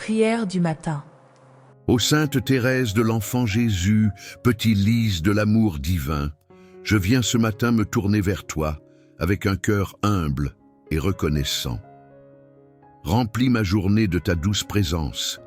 Prière du matin. Ô Sainte Thérèse de l'Enfant Jésus, petit lys de l'amour divin, je viens ce matin me tourner vers toi avec un cœur humble et reconnaissant. Remplis ma journée de ta douce présence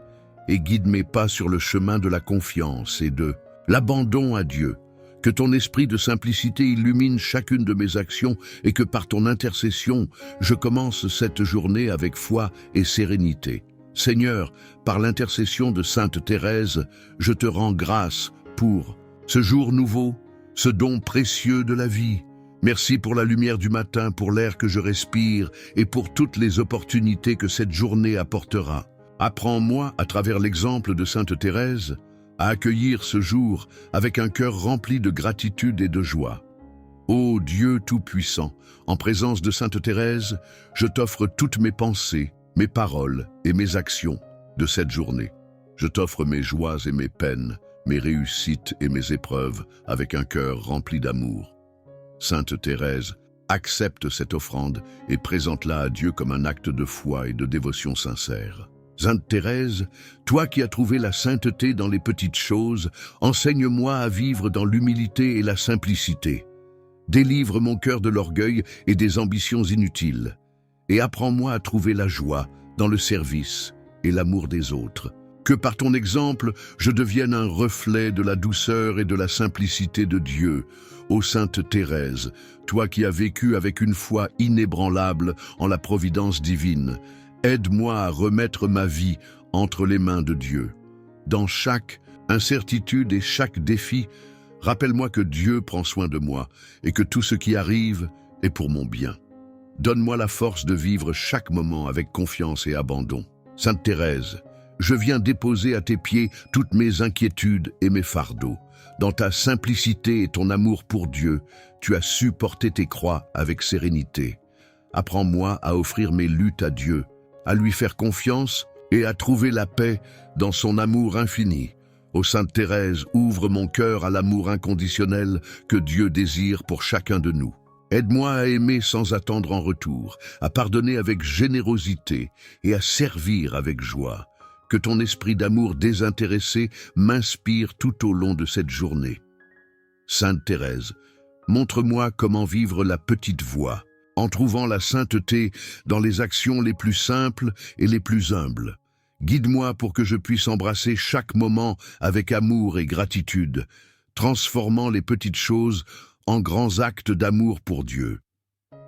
et guide mes pas sur le chemin de la confiance et de l'abandon à Dieu. Que ton esprit de simplicité illumine chacune de mes actions et que par ton intercession, je commence cette journée avec foi et sérénité. Seigneur, par l'intercession de Sainte Thérèse, je te rends grâce pour ce jour nouveau, ce don précieux de la vie. Merci pour la lumière du matin, pour l'air que je respire et pour toutes les opportunités que cette journée apportera. Apprends-moi, à travers l'exemple de Sainte Thérèse, à accueillir ce jour avec un cœur rempli de gratitude et de joie. Ô Dieu Tout-Puissant, en présence de Sainte Thérèse, je t'offre toutes mes pensées, mes paroles et mes actions de cette journée. Je t'offre mes joies et mes peines, mes réussites et mes épreuves avec un cœur rempli d'amour. Sainte Thérèse, accepte cette offrande et présente-la à Dieu comme un acte de foi et de dévotion sincère. Sainte Thérèse, toi qui as trouvé la sainteté dans les petites choses, enseigne-moi à vivre dans l'humilité et la simplicité. Délivre mon cœur de l'orgueil et des ambitions inutiles, et apprends-moi à trouver la joie dans le service et l'amour des autres. Que par ton exemple, je devienne un reflet de la douceur et de la simplicité de Dieu. Ô Sainte Thérèse, toi qui as vécu avec une foi inébranlable en la providence divine, aide-moi à remettre ma vie entre les mains de Dieu. Dans chaque incertitude et chaque défi, rappelle-moi que Dieu prend soin de moi et que tout ce qui arrive est pour mon bien. Donne-moi la force de vivre chaque moment avec confiance et abandon. Sainte Thérèse, je viens déposer à tes pieds toutes mes inquiétudes et mes fardeaux. Dans ta simplicité et ton amour pour Dieu, tu as su porter tes croix avec sérénité. Apprends-moi à offrir mes luttes à Dieu, à lui faire confiance et à trouver la paix dans son amour infini. Ô Sainte Thérèse, ouvre mon cœur à l'amour inconditionnel que Dieu désire pour chacun de nous. Aide-moi à aimer sans attendre en retour, à pardonner avec générosité et à servir avec joie. Que ton esprit d'amour désintéressé m'inspire tout au long de cette journée. Sainte Thérèse, montre-moi comment vivre la petite voie, en trouvant la sainteté dans les actions les plus simples et les plus humbles. Guide-moi pour que je puisse embrasser chaque moment avec amour et gratitude, transformant les petites choses en grands actes d'amour pour Dieu.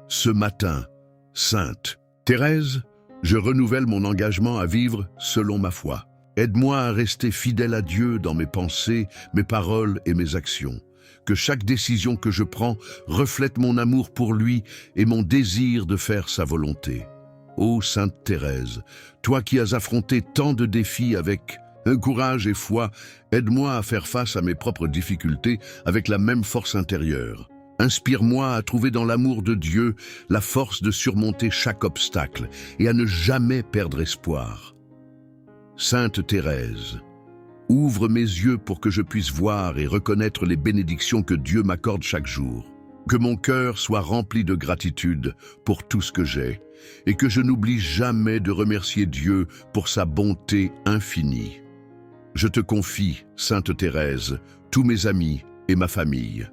Ce matin, Sainte Thérèse, je renouvelle mon engagement à vivre selon ma foi. Aide-moi à rester fidèle à Dieu dans mes pensées, mes paroles et mes actions. Que chaque décision que je prends reflète mon amour pour lui et mon désir de faire sa volonté. Ô Sainte Thérèse, toi qui as affronté tant de défis avec un courage et foi, aide-moi à faire face à mes propres difficultés avec la même force intérieure. Inspire-moi à trouver dans l'amour de Dieu la force de surmonter chaque obstacle et à ne jamais perdre espoir. Sainte Thérèse, ouvre mes yeux pour que je puisse voir et reconnaître les bénédictions que Dieu m'accorde chaque jour. Que mon cœur soit rempli de gratitude pour tout ce que j'ai et que je n'oublie jamais de remercier Dieu pour sa bonté infinie. Je te confie, Sainte Thérèse, tous mes amis et ma famille.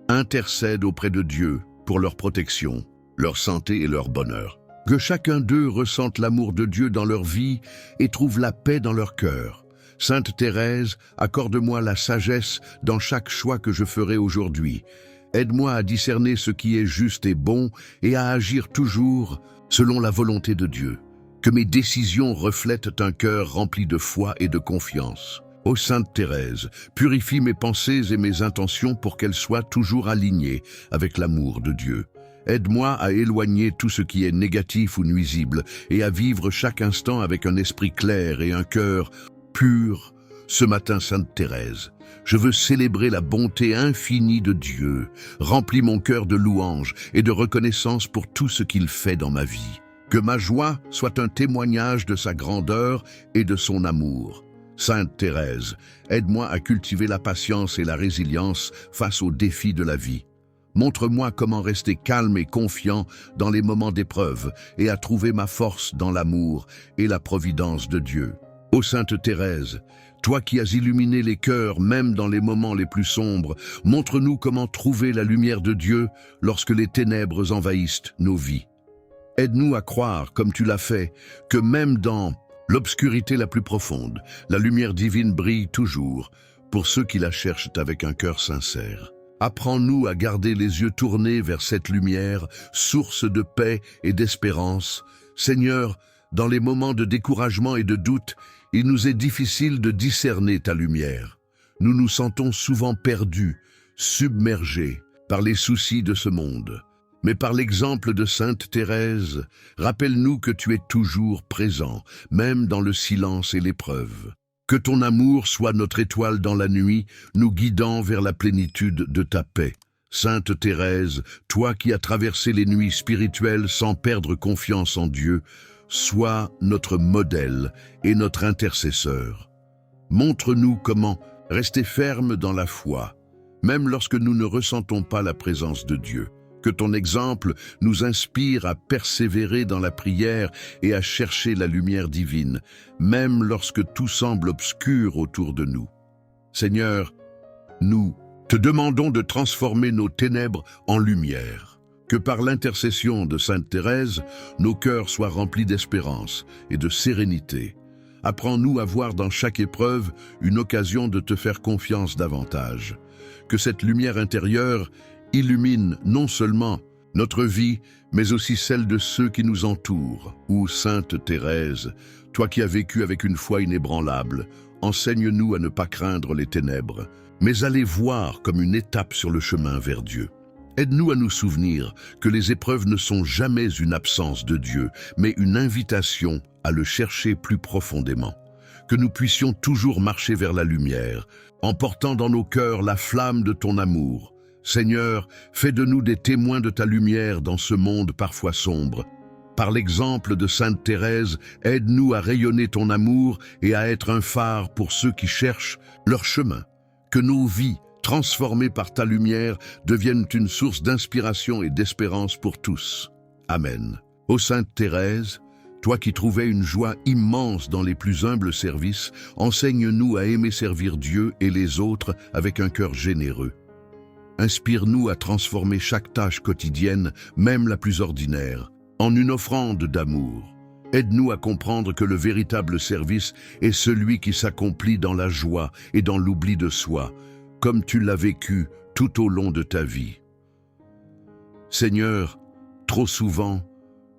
Intercède auprès de Dieu pour leur protection, leur santé et leur bonheur. Que chacun d'eux ressente l'amour de Dieu dans leur vie et trouve la paix dans leur cœur. Sainte Thérèse, accorde-moi la sagesse dans chaque choix que je ferai aujourd'hui. Aide-moi à discerner ce qui est juste et bon et à agir toujours selon la volonté de Dieu. Que mes décisions reflètent un cœur rempli de foi et de confiance. Ô Sainte Thérèse, purifie mes pensées et mes intentions pour qu'elles soient toujours alignées avec l'amour de Dieu. Aide-moi à éloigner tout ce qui est négatif ou nuisible et à vivre chaque instant avec un esprit clair et un cœur pur. Ce matin, Sainte Thérèse, je veux célébrer la bonté infinie de Dieu. Remplis mon cœur de louanges et de reconnaissance pour tout ce qu'il fait dans ma vie. Que ma joie soit un témoignage de sa grandeur et de son amour. Sainte Thérèse, aide-moi à cultiver la patience et la résilience face aux défis de la vie. Montre-moi comment rester calme et confiant dans les moments d'épreuve et à trouver ma force dans l'amour et la providence de Dieu. Ô Sainte Thérèse, toi qui as illuminé les cœurs même dans les moments les plus sombres, montre-nous comment trouver la lumière de Dieu lorsque les ténèbres envahissent nos vies. Aide-nous à croire, comme tu l'as fait, que même dans l'obscurité la plus profonde, la lumière divine brille toujours pour ceux qui la cherchent avec un cœur sincère. Apprends-nous à garder les yeux tournés vers cette lumière, source de paix et d'espérance. Seigneur, dans les moments de découragement et de doute, il nous est difficile de discerner ta lumière. Nous nous sentons souvent perdus, submergés par les soucis de ce monde. Mais par l'exemple de Sainte Thérèse, rappelle-nous que tu es toujours présent, même dans le silence et l'épreuve. Que ton amour soit notre étoile dans la nuit, nous guidant vers la plénitude de ta paix. Sainte Thérèse, toi qui as traversé les nuits spirituelles sans perdre confiance en Dieu, sois notre modèle et notre intercesseur. Montre-nous comment rester ferme dans la foi, même lorsque nous ne ressentons pas la présence de Dieu. Que ton exemple nous inspire à persévérer dans la prière et à chercher la lumière divine, même lorsque tout semble obscur autour de nous. Seigneur, nous te demandons de transformer nos ténèbres en lumière. Que par l'intercession de Sainte Thérèse, nos cœurs soient remplis d'espérance et de sérénité. Apprends-nous à voir dans chaque épreuve une occasion de te faire confiance davantage. Que cette lumière intérieure illumine non seulement notre vie, mais aussi celle de ceux qui nous entourent. Ô Sainte Thérèse, toi qui as vécu avec une foi inébranlable, enseigne-nous à ne pas craindre les ténèbres, mais à les voir comme une étape sur le chemin vers Dieu. Aide-nous à nous souvenir que les épreuves ne sont jamais une absence de Dieu, mais une invitation à le chercher plus profondément. Que nous puissions toujours marcher vers la lumière, en portant dans nos cœurs la flamme de ton amour. Seigneur, fais de nous des témoins de ta lumière dans ce monde parfois sombre. Par l'exemple de Sainte Thérèse, aide-nous à rayonner ton amour et à être un phare pour ceux qui cherchent leur chemin. Que nos vies, transformées par ta lumière, deviennent une source d'inspiration et d'espérance pour tous. Amen. Ô Sainte Thérèse, toi qui trouvais une joie immense dans les plus humbles services, enseigne-nous à aimer servir Dieu et les autres avec un cœur généreux. Inspire-nous à transformer chaque tâche quotidienne, même la plus ordinaire, en une offrande d'amour. Aide-nous à comprendre que le véritable service est celui qui s'accomplit dans la joie et dans l'oubli de soi, comme tu l'as vécu tout au long de ta vie. Seigneur, trop souvent,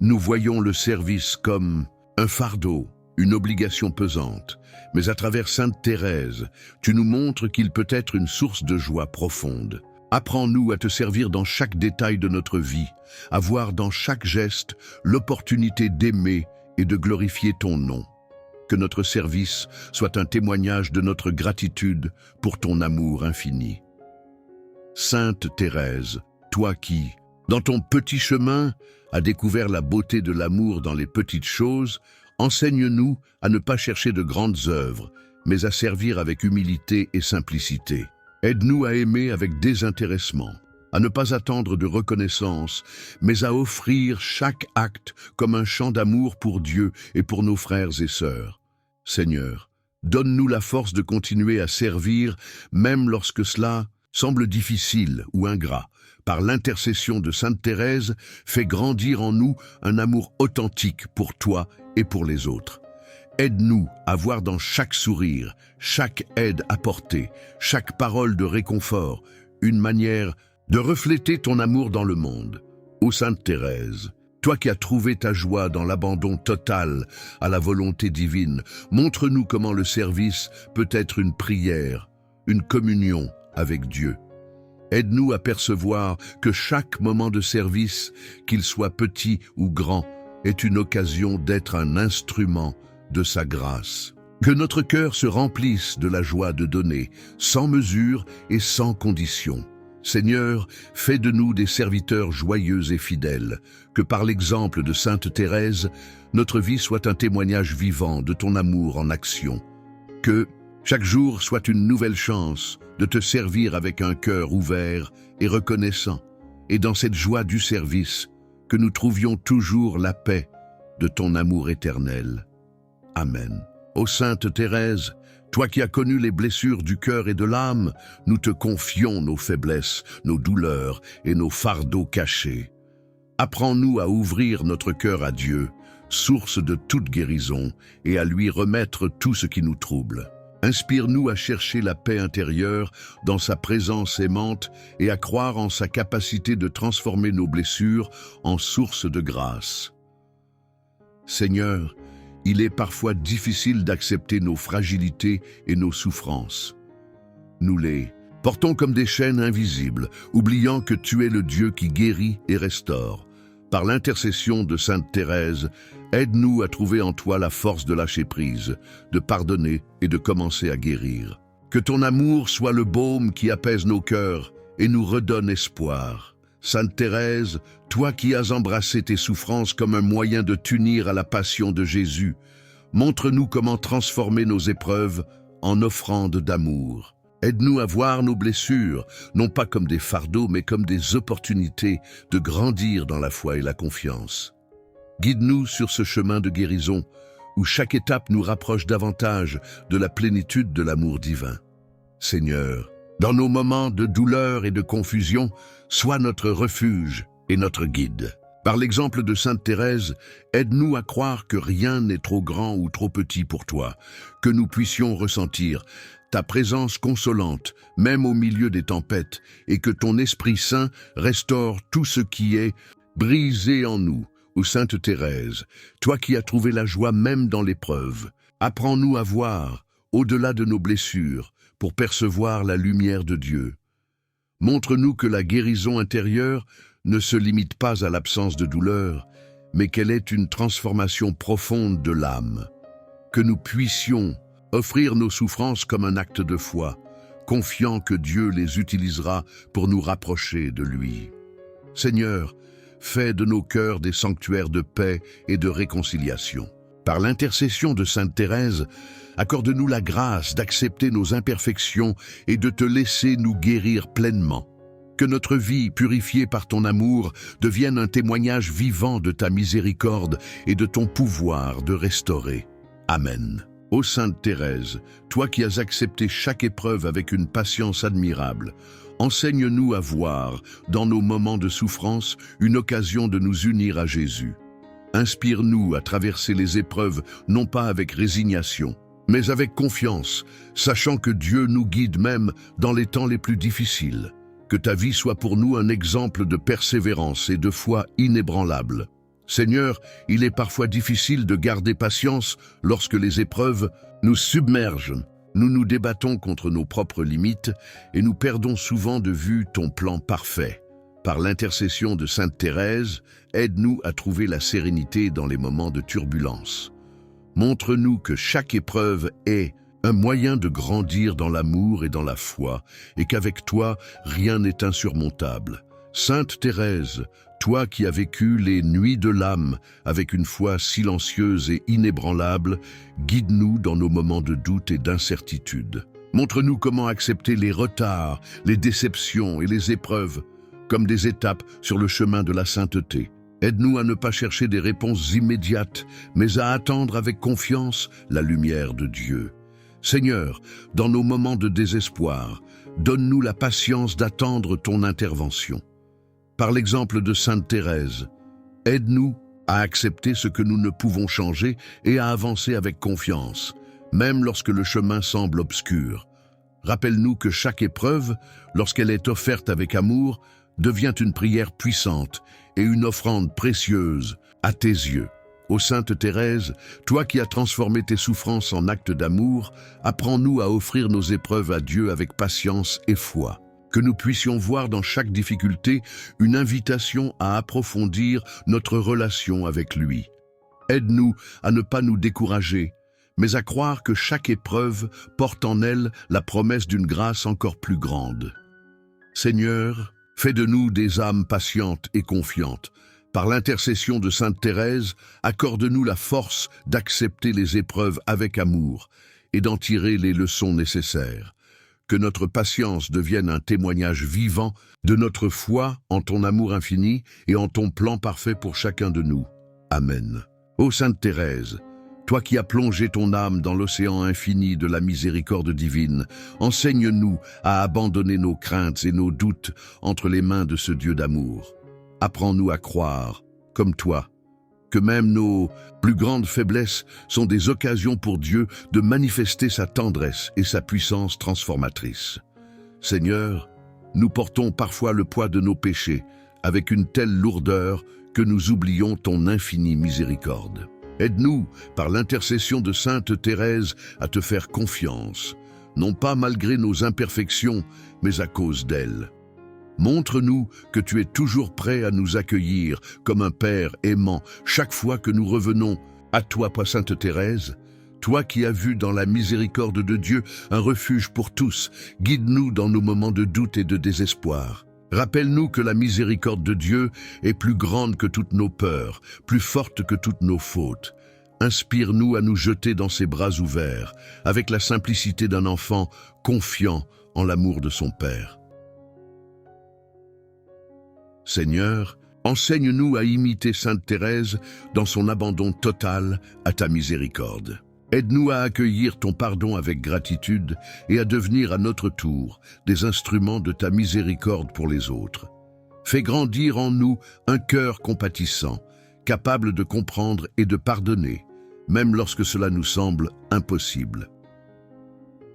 nous voyons le service comme un fardeau, une obligation pesante, mais à travers Sainte Thérèse, tu nous montres qu'il peut être une source de joie profonde. Apprends-nous à te servir dans chaque détail de notre vie, à voir dans chaque geste l'opportunité d'aimer et de glorifier ton nom. Que notre service soit un témoignage de notre gratitude pour ton amour infini. Sainte Thérèse, toi qui, dans ton petit chemin, as découvert la beauté de l'amour dans les petites choses, enseigne-nous à ne pas chercher de grandes œuvres, mais à servir avec humilité et simplicité. Aide-nous à aimer avec désintéressement, à ne pas attendre de reconnaissance, mais à offrir chaque acte comme un chant d'amour pour Dieu et pour nos frères et sœurs. Seigneur, donne-nous la force de continuer à servir, même lorsque cela semble difficile ou ingrat. Par l'intercession de Sainte Thérèse, fais grandir en nous un amour authentique pour toi et pour les autres. Aide-nous à voir dans chaque sourire, chaque aide apportée, chaque parole de réconfort, une manière de refléter ton amour dans le monde. Ô Sainte Thérèse, toi qui as trouvé ta joie dans l'abandon total à la volonté divine, montre-nous comment le service peut être une prière, une communion avec Dieu. Aide-nous à percevoir que chaque moment de service, qu'il soit petit ou grand, est une occasion d'être un instrument de sa grâce. Que notre cœur se remplisse de la joie de donner, sans mesure et sans condition. Seigneur, fais de nous des serviteurs joyeux et fidèles, que par l'exemple de Sainte Thérèse, notre vie soit un témoignage vivant de ton amour en action. Que chaque jour soit une nouvelle chance de te servir avec un cœur ouvert et reconnaissant, et dans cette joie du service, que nous trouvions toujours la paix de ton amour éternel. Amen. Ô Sainte Thérèse, toi qui as connu les blessures du cœur et de l'âme, nous te confions nos faiblesses, nos douleurs et nos fardeaux cachés. Apprends-nous à ouvrir notre cœur à Dieu, source de toute guérison, et à lui remettre tout ce qui nous trouble. Inspire-nous à chercher la paix intérieure dans sa présence aimante et à croire en sa capacité de transformer nos blessures en source de grâce. Seigneur, il est parfois difficile d'accepter nos fragilités et nos souffrances. Nous les portons comme des chaînes invisibles, oubliant que tu es le Dieu qui guérit et restaure. Par l'intercession de Sainte Thérèse, aide-nous à trouver en toi la force de lâcher prise, de pardonner et de commencer à guérir. Que ton amour soit le baume qui apaise nos cœurs et nous redonne espoir. Sainte Thérèse, toi qui as embrassé tes souffrances comme un moyen de t'unir à la passion de Jésus, montre-nous comment transformer nos épreuves en offrandes d'amour. Aide-nous à voir nos blessures, non pas comme des fardeaux, mais comme des opportunités de grandir dans la foi et la confiance. Guide-nous sur ce chemin de guérison, où chaque étape nous rapproche davantage de la plénitude de l'amour divin. Seigneur, dans nos moments de douleur et de confusion, sois notre refuge et notre guide. Par l'exemple de Sainte Thérèse, aide-nous à croire que rien n'est trop grand ou trop petit pour toi, que nous puissions ressentir ta présence consolante, même au milieu des tempêtes, et que ton Esprit Saint restaure tout ce qui est brisé en nous. Ô Sainte Thérèse, toi qui as trouvé la joie même dans l'épreuve, apprends-nous à voir, au-delà de nos blessures, pour percevoir la lumière de Dieu. Montre-nous que la guérison intérieure ne se limite pas à l'absence de douleur, mais qu'elle est une transformation profonde de l'âme. Que nous puissions offrir nos souffrances comme un acte de foi, confiant que Dieu les utilisera pour nous rapprocher de lui. Seigneur, fais de nos cœurs des sanctuaires de paix et de réconciliation. Par l'intercession de Sainte Thérèse, accorde-nous la grâce d'accepter nos imperfections et de te laisser nous guérir pleinement. Que notre vie, purifiée par ton amour, devienne un témoignage vivant de ta miséricorde et de ton pouvoir de restaurer. Amen. Ô Sainte Thérèse, toi qui as accepté chaque épreuve avec une patience admirable, enseigne-nous à voir, dans nos moments de souffrance, une occasion de nous unir à Jésus. Inspire-nous à traverser les épreuves, non pas avec résignation, mais avec confiance, sachant que Dieu nous guide même dans les temps les plus difficiles. Que ta vie soit pour nous un exemple de persévérance et de foi inébranlable. Seigneur, il est parfois difficile de garder patience lorsque les épreuves nous submergent. Nous nous débattons contre nos propres limites et nous perdons souvent de vue ton plan parfait. Par l'intercession de Sainte Thérèse, aide-nous à trouver la sérénité dans les moments de turbulence. Montre-nous que chaque épreuve est un moyen de grandir dans l'amour et dans la foi, et qu'avec toi, rien n'est insurmontable. Sainte Thérèse, toi qui as vécu les nuits de l'âme avec une foi silencieuse et inébranlable, guide-nous dans nos moments de doute et d'incertitude. Montre-nous comment accepter les retards, les déceptions et les épreuves comme des étapes sur le chemin de la sainteté. Aide-nous à ne pas chercher des réponses immédiates, mais à attendre avec confiance la lumière de Dieu. Seigneur, dans nos moments de désespoir, donne-nous la patience d'attendre ton intervention. Par l'exemple de Sainte Thérèse, aide-nous à accepter ce que nous ne pouvons changer et à avancer avec confiance, même lorsque le chemin semble obscur. Rappelle-nous que chaque épreuve, lorsqu'elle est offerte avec amour, devient une prière puissante et une offrande précieuse à tes yeux. Ô Sainte Thérèse, toi qui as transformé tes souffrances en actes d'amour, apprends-nous à offrir nos épreuves à Dieu avec patience et foi. Que nous puissions voir dans chaque difficulté une invitation à approfondir notre relation avec lui. Aide-nous à ne pas nous décourager, mais à croire que chaque épreuve porte en elle la promesse d'une grâce encore plus grande. Seigneur, fais de nous des âmes patientes et confiantes. Par l'intercession de Sainte Thérèse, accorde-nous la force d'accepter les épreuves avec amour et d'en tirer les leçons nécessaires. Que notre patience devienne un témoignage vivant de notre foi en ton amour infini et en ton plan parfait pour chacun de nous. Amen. Ô Sainte Thérèse, toi qui as plongé ton âme dans l'océan infini de la miséricorde divine, enseigne-nous à abandonner nos craintes et nos doutes entre les mains de ce Dieu d'amour. Apprends-nous à croire, comme toi, que même nos plus grandes faiblesses sont des occasions pour Dieu de manifester sa tendresse et sa puissance transformatrice. Seigneur, nous portons parfois le poids de nos péchés avec une telle lourdeur que nous oublions ton infinie miséricorde. Aide-nous, par l'intercession de Sainte Thérèse, à te faire confiance, non pas malgré nos imperfections, mais à cause d'elle. Montre-nous que tu es toujours prêt à nous accueillir comme un Père aimant chaque fois que nous revenons à toi, Sainte Thérèse. Toi qui as vu dans la miséricorde de Dieu un refuge pour tous, guide-nous dans nos moments de doute et de désespoir. Rappelle-nous que la miséricorde de Dieu est plus grande que toutes nos peurs, plus forte que toutes nos fautes. Inspire-nous à nous jeter dans ses bras ouverts, avec la simplicité d'un enfant confiant en l'amour de son Père. Seigneur, enseigne-nous à imiter Sainte Thérèse dans son abandon total à ta miséricorde. Aide-nous à accueillir ton pardon avec gratitude et à devenir à notre tour des instruments de ta miséricorde pour les autres. Fais grandir en nous un cœur compatissant, capable de comprendre et de pardonner, même lorsque cela nous semble impossible.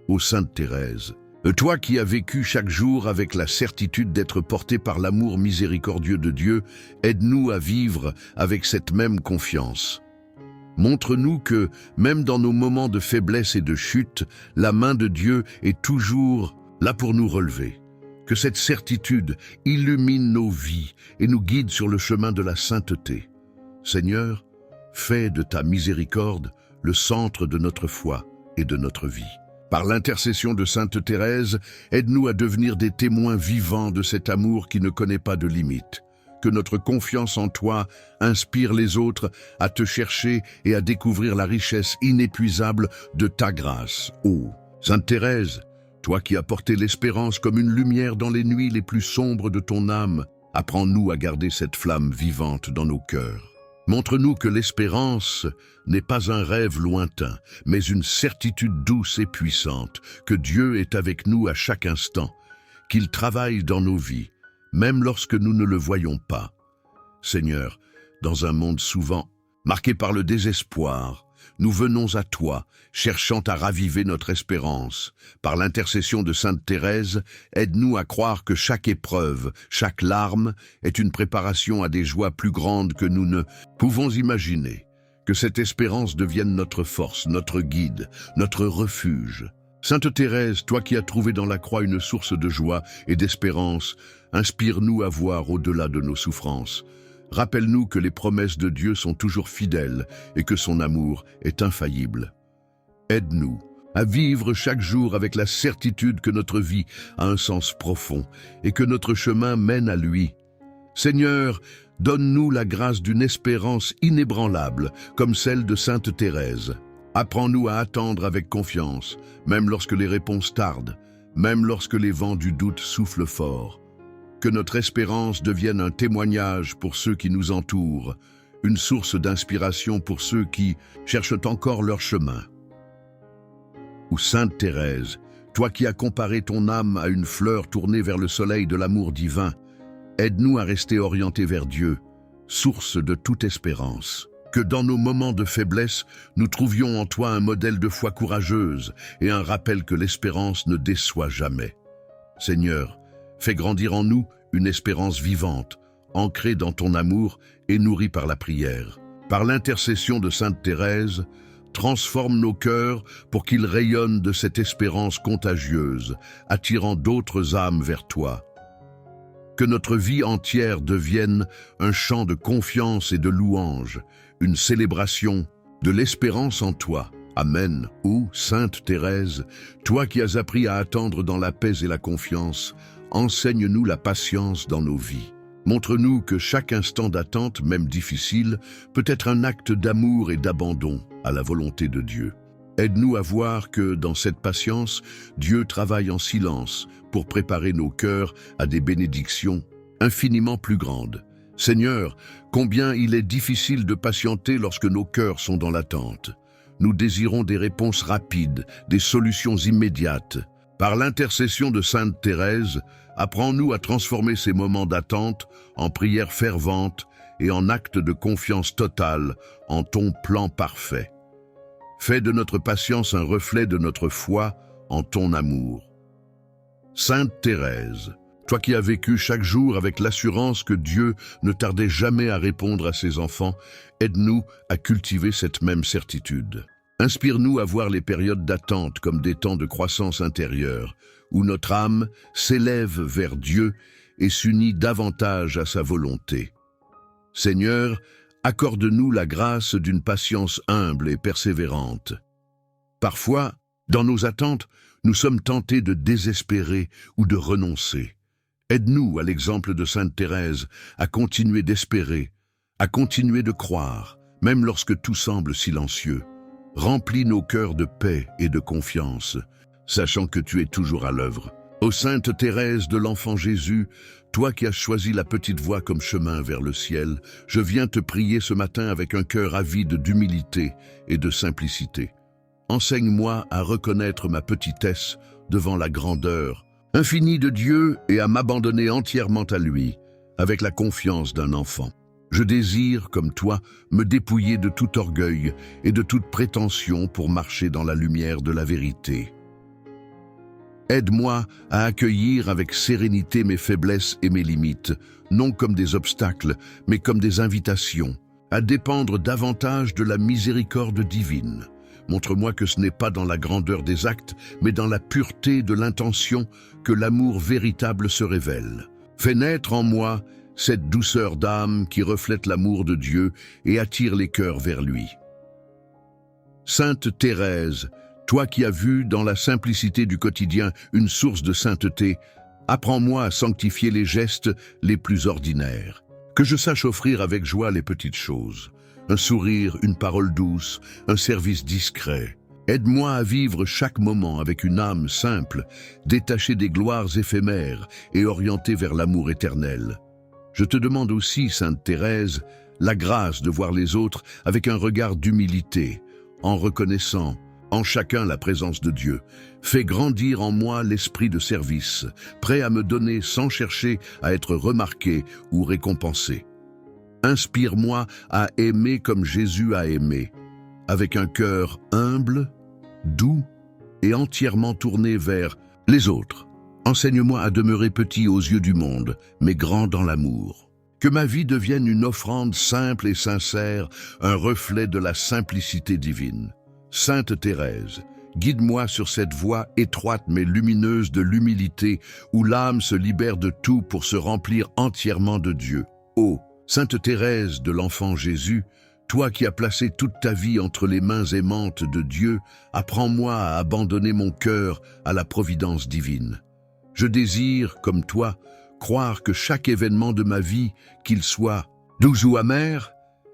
Ô Sainte Thérèse, toi qui as vécu chaque jour avec la certitude d'être porté par l'amour miséricordieux de Dieu, aide-nous à vivre avec cette même confiance. Montre-nous que, même dans nos moments de faiblesse et de chute, la main de Dieu est toujours là pour nous relever. Que cette certitude illumine nos vies et nous guide sur le chemin de la sainteté. Seigneur, fais de ta miséricorde le centre de notre foi et de notre vie. Par l'intercession de Sainte Thérèse, aide-nous à devenir des témoins vivants de cet amour qui ne connaît pas de limites. Que notre confiance en toi inspire les autres à te chercher et à découvrir la richesse inépuisable de ta grâce. Ô Sainte Thérèse, toi qui as porté l'espérance comme une lumière dans les nuits les plus sombres de ton âme, apprends-nous à garder cette flamme vivante dans nos cœurs. Montre-nous que l'espérance n'est pas un rêve lointain, mais une certitude douce et puissante, que Dieu est avec nous à chaque instant, qu'il travaille dans nos vies, même lorsque nous ne le voyons pas. Seigneur, dans un monde souvent marqué par le désespoir, nous venons à toi, cherchant à raviver notre espérance. Par l'intercession de Sainte Thérèse, aide-nous à croire que chaque épreuve, chaque larme est une préparation à des joies plus grandes que nous ne pouvons imaginer. Que cette espérance devienne notre force, notre guide, notre refuge. Sainte Thérèse, toi qui as trouvé dans la croix une source de joie et d'espérance, inspire-nous à voir au-delà de nos souffrances. Rappelle-nous que les promesses de Dieu sont toujours fidèles et que son amour est infaillible. Aide-nous à vivre chaque jour avec la certitude que notre vie a un sens profond et que notre chemin mène à lui. Seigneur, donne-nous la grâce d'une espérance inébranlable comme celle de Sainte Thérèse. Apprends-nous à attendre avec confiance, même lorsque les réponses tardent, même lorsque les vents du doute soufflent fort. Que notre espérance devienne un témoignage pour ceux qui nous entourent, une source d'inspiration pour ceux qui cherchent encore leur chemin. Ou Sainte Thérèse, toi qui as comparé ton âme à une fleur tournée vers le soleil de l'amour divin, aide-nous à rester orientés vers Dieu, source de toute espérance. Que dans nos moments de faiblesse, nous trouvions en toi un modèle de foi courageuse et un rappel que l'espérance ne déçoit jamais. Seigneur, fais grandir en nous une espérance vivante, ancrée dans ton amour et nourrie par la prière. Par l'intercession de Sainte Thérèse, transforme nos cœurs pour qu'ils rayonnent de cette espérance contagieuse, attirant d'autres âmes vers toi. Que notre vie entière devienne un chant de confiance et de louange, une célébration de l'espérance en toi. Amen. Ô Sainte Thérèse, toi qui as appris à attendre dans la paix et la confiance, enseigne-nous la patience dans nos vies. Montre-nous que chaque instant d'attente, même difficile, peut être un acte d'amour et d'abandon à la volonté de Dieu. Aide-nous à voir que, dans cette patience, Dieu travaille en silence pour préparer nos cœurs à des bénédictions infiniment plus grandes. Seigneur, combien il est difficile de patienter lorsque nos cœurs sont dans l'attente. Nous désirons des réponses rapides, des solutions immédiates. Par l'intercession de Sainte Thérèse, apprends-nous à transformer ces moments d'attente en prières ferventes et en actes de confiance totale en ton plan parfait. Fais de notre patience un reflet de notre foi en ton amour. Sainte Thérèse, toi qui as vécu chaque jour avec l'assurance que Dieu ne tardait jamais à répondre à ses enfants, aide-nous à cultiver cette même certitude. Inspire-nous à voir les périodes d'attente comme des temps de croissance intérieure, où notre âme s'élève vers Dieu et s'unit davantage à sa volonté. Seigneur, accorde-nous la grâce d'une patience humble et persévérante. Parfois, dans nos attentes, nous sommes tentés de désespérer ou de renoncer. Aide-nous, à l'exemple de Sainte Thérèse, à continuer d'espérer, à continuer de croire, même lorsque tout semble silencieux. Remplis nos cœurs de paix et de confiance, sachant que tu es toujours à l'œuvre. Ô Sainte Thérèse de l'Enfant Jésus, toi qui as choisi la petite voie comme chemin vers le ciel, je viens te prier ce matin avec un cœur avide d'humilité et de simplicité. Enseigne-moi à reconnaître ma petitesse devant la grandeur infinie de Dieu et à m'abandonner entièrement à lui, avec la confiance d'un enfant. Je désire, comme toi, me dépouiller de tout orgueil et de toute prétention pour marcher dans la lumière de la vérité. Aide-moi à accueillir avec sérénité mes faiblesses et mes limites, non comme des obstacles, mais comme des invitations, à dépendre davantage de la miséricorde divine. Montre-moi que ce n'est pas dans la grandeur des actes, mais dans la pureté de l'intention que l'amour véritable se révèle. Fais naître en moi cette douceur d'âme qui reflète l'amour de Dieu et attire les cœurs vers lui. Sainte Thérèse, toi qui as vu dans la simplicité du quotidien une source de sainteté, apprends-moi à sanctifier les gestes les plus ordinaires. Que je sache offrir avec joie les petites choses. Un sourire, une parole douce, un service discret. Aide-moi à vivre chaque moment avec une âme simple, détachée des gloires éphémères et orientée vers l'amour éternel. Je te demande aussi, Sainte Thérèse, la grâce de voir les autres avec un regard d'humilité, en reconnaissant en chacun la présence de Dieu. Fais grandir en moi l'esprit de service, prêt à me donner sans chercher à être remarqué ou récompensé. Inspire-moi à aimer comme Jésus a aimé, avec un cœur humble, doux et entièrement tourné vers les autres. Enseigne-moi à demeurer petit aux yeux du monde, mais grand dans l'amour. Que ma vie devienne une offrande simple et sincère, un reflet de la simplicité divine. Sainte Thérèse, guide-moi sur cette voie étroite mais lumineuse de l'humilité, où l'âme se libère de tout pour se remplir entièrement de Dieu. Ô Sainte Thérèse de l'Enfant Jésus, toi qui as placé toute ta vie entre les mains aimantes de Dieu, apprends-moi à abandonner mon cœur à la providence divine. Je désire, comme toi, croire que chaque événement de ma vie, qu'il soit doux ou amer,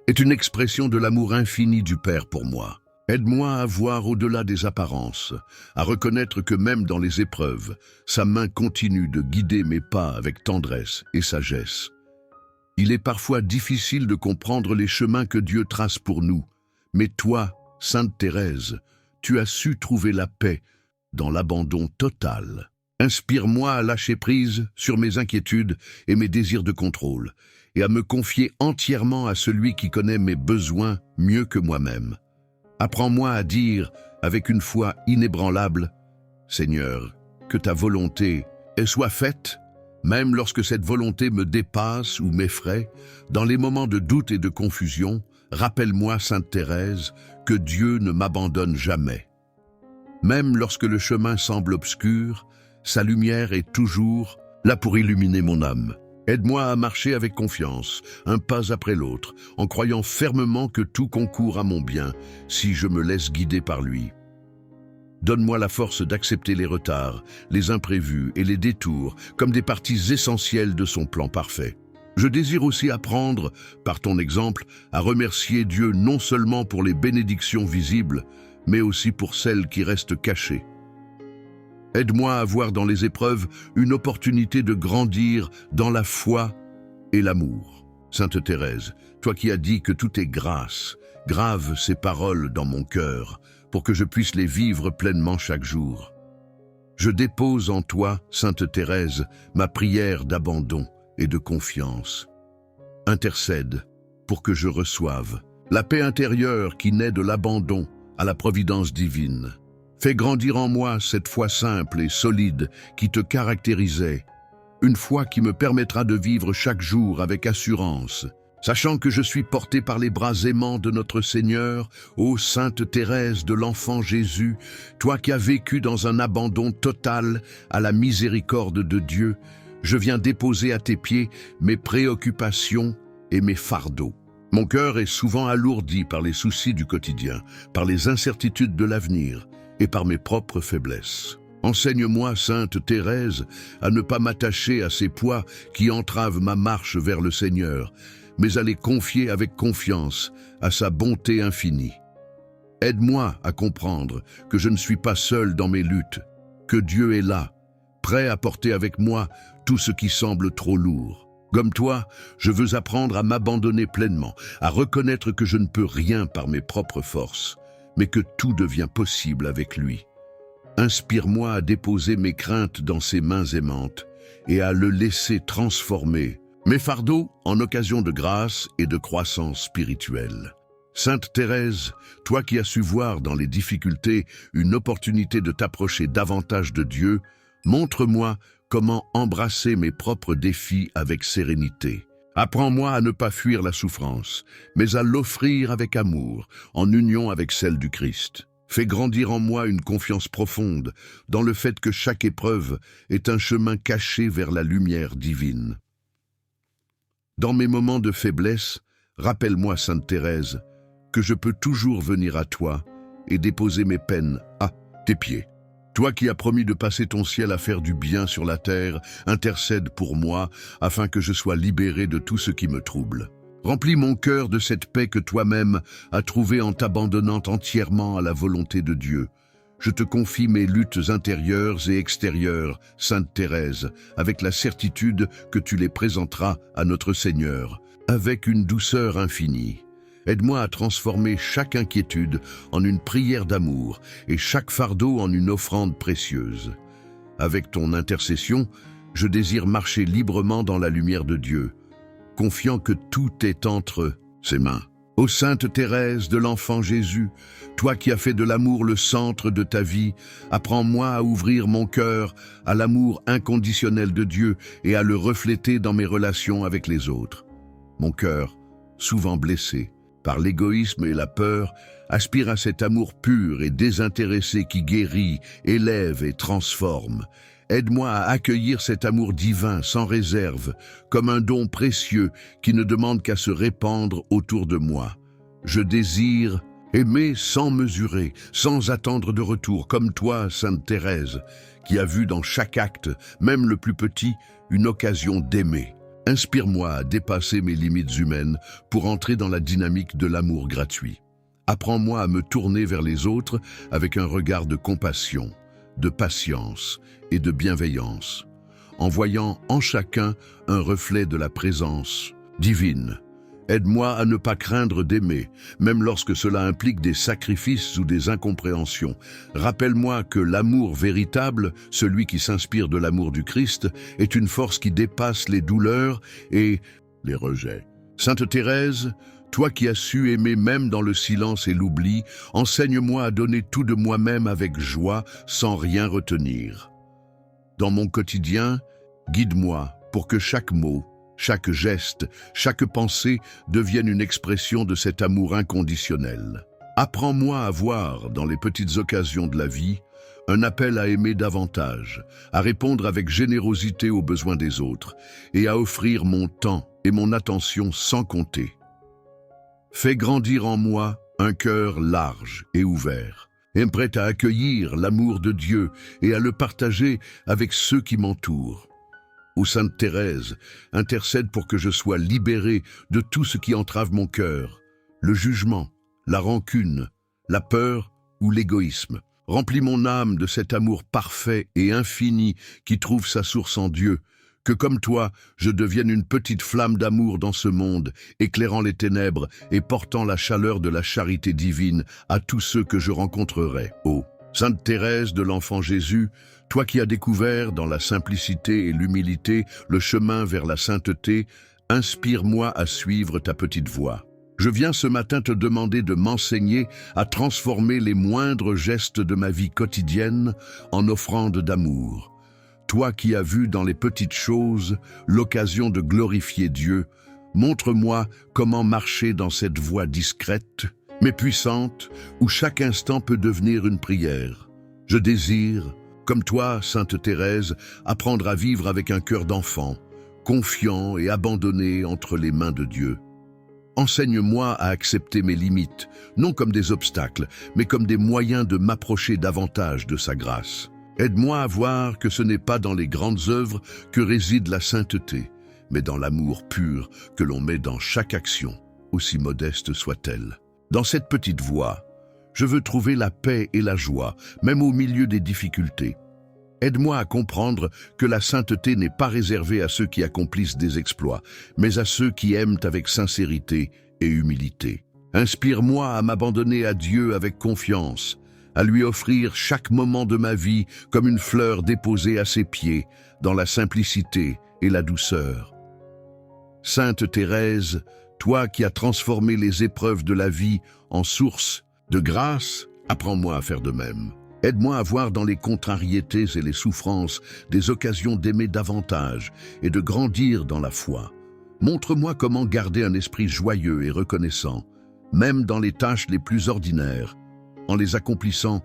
est une expression de l'amour infini du Père pour moi. Aide-moi à voir au-delà des apparences, à reconnaître que même dans les épreuves, sa main continue de guider mes pas avec tendresse et sagesse. Il est parfois difficile de comprendre les chemins que Dieu trace pour nous, mais toi, Sainte Thérèse, tu as su trouver la paix dans l'abandon total. Inspire-moi à lâcher prise sur mes inquiétudes et mes désirs de contrôle, et à me confier entièrement à celui qui connaît mes besoins mieux que moi-même. Apprends-moi à dire, avec une foi inébranlable, « Seigneur, que ta volonté soit faite », même lorsque cette volonté me dépasse ou m'effraie, dans les moments de doute et de confusion, rappelle-moi, Sainte Thérèse, que Dieu ne m'abandonne jamais. Même lorsque le chemin semble obscur, sa lumière est toujours là pour illuminer mon âme. Aide-moi à marcher avec confiance, un pas après l'autre, en croyant fermement que tout concourt à mon bien, si je me laisse guider par lui. Donne-moi la force d'accepter les retards, les imprévus et les détours comme des parties essentielles de son plan parfait. Je désire aussi apprendre, par ton exemple, à remercier Dieu non seulement pour les bénédictions visibles, mais aussi pour celles qui restent cachées. Aide-moi à voir dans les épreuves une opportunité de grandir dans la foi et l'amour. Sainte Thérèse, toi qui as dit que tout est grâce grave ces paroles dans mon cœur, pour que je puisse les vivre pleinement chaque jour. Je dépose en toi, Sainte Thérèse, ma prière d'abandon et de confiance. Intercède pour que je reçoive la paix intérieure qui naît de l'abandon à la providence divine. Fais grandir en moi cette foi simple et solide qui te caractérisait, une foi qui me permettra de vivre chaque jour avec assurance, sachant que je suis porté par les bras aimants de notre Seigneur, ô Sainte Thérèse de l'Enfant Jésus, toi qui as vécu dans un abandon total à la miséricorde de Dieu, je viens déposer à tes pieds mes préoccupations et mes fardeaux. Mon cœur est souvent alourdi par les soucis du quotidien, par les incertitudes de l'avenir et par mes propres faiblesses. Enseigne-moi, Sainte Thérèse, à ne pas m'attacher à ces poids qui entravent ma marche vers le Seigneur, mais à les confier avec confiance à sa bonté infinie. Aide-moi à comprendre que je ne suis pas seul dans mes luttes, que Dieu est là, prêt à porter avec moi tout ce qui semble trop lourd. Comme toi, je veux apprendre à m'abandonner pleinement, à reconnaître que je ne peux rien par mes propres forces, mais que tout devient possible avec lui. Inspire-moi à déposer mes craintes dans ses mains aimantes et à le laisser transformer mes fardeaux en occasion de grâce et de croissance spirituelle. Sainte Thérèse, toi qui as su voir dans les difficultés une opportunité de t'approcher davantage de Dieu, montre-moi comment embrasser mes propres défis avec sérénité. Apprends-moi à ne pas fuir la souffrance, mais à l'offrir avec amour, en union avec celle du Christ. Fais grandir en moi une confiance profonde dans le fait que chaque épreuve est un chemin caché vers la lumière divine. Dans mes moments de faiblesse, rappelle-moi, Sainte Thérèse, que je peux toujours venir à toi et déposer mes peines à tes pieds. Toi qui as promis de passer ton ciel à faire du bien sur la terre, intercède pour moi afin que je sois libéré de tout ce qui me trouble. Remplis mon cœur de cette paix que toi-même as trouvée en t'abandonnant entièrement à la volonté de Dieu. Je te confie mes luttes intérieures et extérieures, Sainte Thérèse, avec la certitude que tu les présenteras à notre Seigneur, avec une douceur infinie. Aide-moi à transformer chaque inquiétude en une prière d'amour et chaque fardeau en une offrande précieuse. Avec ton intercession, je désire marcher librement dans la lumière de Dieu, confiant que tout est entre ses mains. Ô Sainte Thérèse de l'Enfant Jésus, toi qui as fait de l'amour le centre de ta vie, apprends-moi à ouvrir mon cœur à l'amour inconditionnel de Dieu et à le refléter dans mes relations avec les autres. Mon cœur, souvent blessé par l'égoïsme et la peur, aspire à cet amour pur et désintéressé qui guérit, élève et transforme. Aide-moi à accueillir cet amour divin sans réserve, comme un don précieux qui ne demande qu'à se répandre autour de moi. Je désire aimer sans mesurer, sans attendre de retour, comme toi, Sainte Thérèse, qui a vu dans chaque acte, même le plus petit, une occasion d'aimer. Inspire-moi à dépasser mes limites humaines pour entrer dans la dynamique de l'amour gratuit. Apprends-moi à me tourner vers les autres avec un regard de compassion, de patience et de bienveillance, en voyant en chacun un reflet de la présence divine. Aide-moi à ne pas craindre d'aimer, même lorsque cela implique des sacrifices ou des incompréhensions. Rappelle-moi que l'amour véritable, celui qui s'inspire de l'amour du Christ, est une force qui dépasse les douleurs et les rejets. Sainte Thérèse, toi qui as su aimer même dans le silence et l'oubli, enseigne-moi à donner tout de moi-même avec joie, sans rien retenir. Dans mon quotidien, guide-moi pour que chaque mot, chaque geste, chaque pensée devienne une expression de cet amour inconditionnel. Apprends-moi à voir, dans les petites occasions de la vie, un appel à aimer davantage, à répondre avec générosité aux besoins des autres et à offrir mon temps et mon attention sans compter. Fais grandir en moi un cœur large et ouvert, et prêt à accueillir l'amour de Dieu et à le partager avec ceux qui m'entourent. Ô Sainte Thérèse, intercède pour que je sois libéré de tout ce qui entrave mon cœur, le jugement, la rancune, la peur ou l'égoïsme. Remplis mon âme de cet amour parfait et infini qui trouve sa source en Dieu, Que comme toi, je devienne une petite flamme d'amour dans ce monde, éclairant les ténèbres et portant la chaleur de la charité divine à tous ceux que je rencontrerai. Ô Sainte Thérèse de l'Enfant Jésus, toi qui as découvert dans la simplicité et l'humilité le chemin vers la sainteté, inspire-moi à suivre ta petite voie. Je viens ce matin te demander de m'enseigner à transformer les moindres gestes de ma vie quotidienne en offrande d'amour. Toi qui as vu dans les petites choses l'occasion de glorifier Dieu, montre-moi comment marcher dans cette voie discrète, mais puissante, où chaque instant peut devenir une prière. Je désire, comme toi, Sainte Thérèse, apprendre à vivre avec un cœur d'enfant, confiant et abandonné entre les mains de Dieu. Enseigne-moi à accepter mes limites, non comme des obstacles, mais comme des moyens de m'approcher davantage de sa grâce. Aide-moi à voir que ce n'est pas dans les grandes œuvres que réside la sainteté, mais dans l'amour pur que l'on met dans chaque action, aussi modeste soit-elle. Dans cette petite voie, je veux trouver la paix et la joie, même au milieu des difficultés. Aide-moi à comprendre que la sainteté n'est pas réservée à ceux qui accomplissent des exploits, mais à ceux qui aiment avec sincérité et humilité. Inspire-moi à m'abandonner à Dieu avec confiance, à lui offrir chaque moment de ma vie comme une fleur déposée à ses pieds, dans la simplicité et la douceur. Sainte Thérèse, toi qui as transformé les épreuves de la vie en source de grâce, apprends-moi à faire de même. Aide-moi à voir dans les contrariétés et les souffrances des occasions d'aimer davantage et de grandir dans la foi. Montre-moi comment garder un esprit joyeux et reconnaissant, même dans les tâches les plus ordinaires, en les accomplissant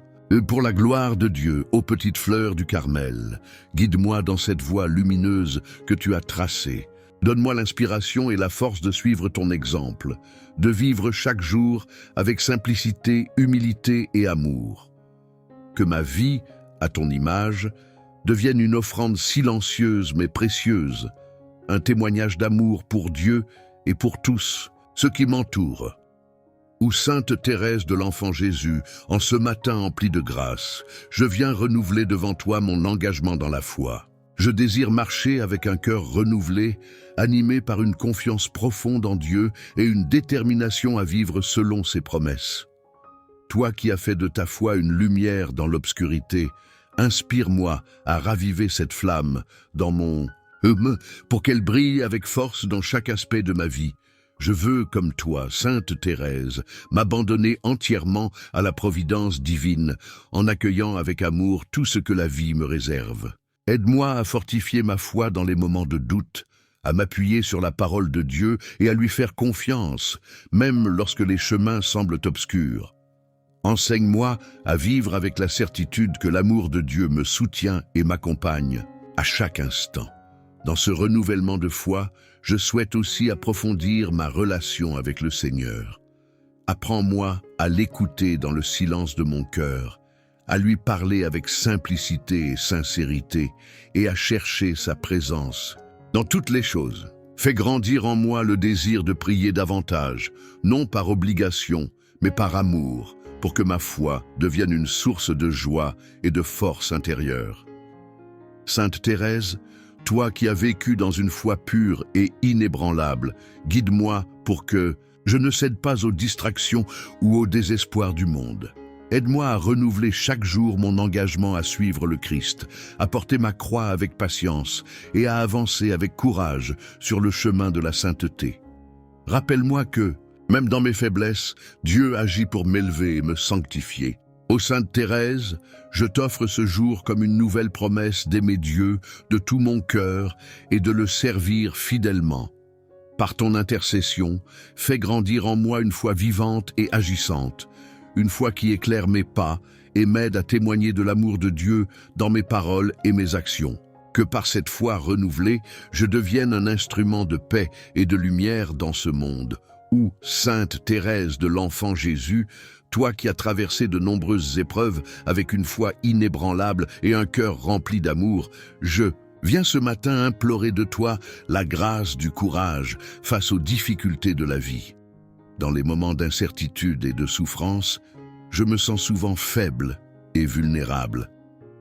pour la gloire de Dieu, ô petite fleur du Carmel. Guide-moi dans cette voie lumineuse que tu as tracée. Donne-moi l'inspiration et la force de suivre ton exemple, de vivre chaque jour avec simplicité, humilité et amour. Que ma vie, à ton image, devienne une offrande silencieuse mais précieuse, un témoignage d'amour pour Dieu et pour tous ceux qui m'entourent. Ô Sainte Thérèse de l'Enfant Jésus, en ce matin empli de grâce, je viens renouveler devant toi mon engagement dans la foi. Je désire marcher avec un cœur renouvelé, animé par une confiance profonde en Dieu et une détermination à vivre selon ses promesses. Toi qui as fait de ta foi une lumière dans l'obscurité, inspire-moi à raviver cette flamme dans mon pour qu'elle brille avec force dans chaque aspect de ma vie. Je veux, comme toi, Sainte Thérèse, m'abandonner entièrement à la providence divine, en accueillant avec amour tout ce que la vie me réserve. Aide-moi à fortifier ma foi dans les moments de doute, à m'appuyer sur la parole de Dieu et à lui faire confiance, même lorsque les chemins semblent obscurs. Enseigne-moi à vivre avec la certitude que l'amour de Dieu me soutient et m'accompagne à chaque instant. Dans ce renouvellement de foi, je souhaite aussi approfondir ma relation avec le Seigneur. Apprends-moi à l'écouter dans le silence de mon cœur, à lui parler avec simplicité et sincérité et à chercher sa présence dans toutes les choses. Fais grandir en moi le désir de prier davantage, non par obligation, mais par amour, pour que ma foi devienne une source de joie et de force intérieure. Sainte Thérèse, toi qui as vécu dans une foi pure et inébranlable, guide-moi pour que je ne cède pas aux distractions ou au désespoir du monde. Aide-moi à renouveler chaque jour mon engagement à suivre le Christ, à porter ma croix avec patience et à avancer avec courage sur le chemin de la sainteté. Rappelle-moi que, même dans mes faiblesses, Dieu agit pour m'élever et me sanctifier. Ô Sainte Thérèse, je t'offre ce jour comme une nouvelle promesse d'aimer Dieu de tout mon cœur et de le servir fidèlement. Par ton intercession, fais grandir en moi une foi vivante et agissante, une foi qui éclaire mes pas et m'aide à témoigner de l'amour de Dieu dans mes paroles et mes actions. Que par cette foi renouvelée, je devienne un instrument de paix et de lumière dans ce monde. Ô Sainte Thérèse de l'Enfant Jésus, toi qui as traversé de nombreuses épreuves avec une foi inébranlable et un cœur rempli d'amour, je viens ce matin implorer de toi la grâce du courage face aux difficultés de la vie. Dans les moments d'incertitude et de souffrance, je me sens souvent faible et vulnérable.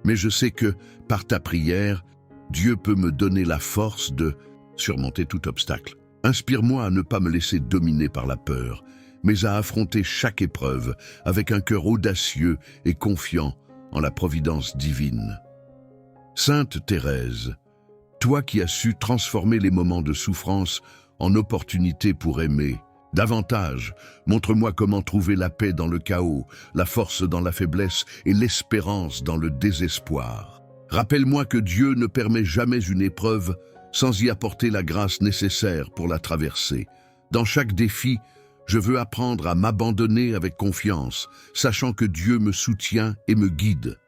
Mais je sais que, par ta prière, Dieu peut me donner la force de surmonter tout obstacle. Inspire-moi à ne pas me laisser dominer par la peur, mais à affronter chaque épreuve avec un cœur audacieux et confiant en la providence divine. Sainte Thérèse, toi qui as su transformer les moments de souffrance en opportunités pour aimer, davantage, montre-moi comment trouver la paix dans le chaos, la force dans la faiblesse et l'espérance dans le désespoir. Rappelle-moi que Dieu ne permet jamais une épreuve sans y apporter la grâce nécessaire pour la traverser. Dans chaque défi, je veux apprendre à m'abandonner avec confiance, sachant que Dieu me soutient et me guide.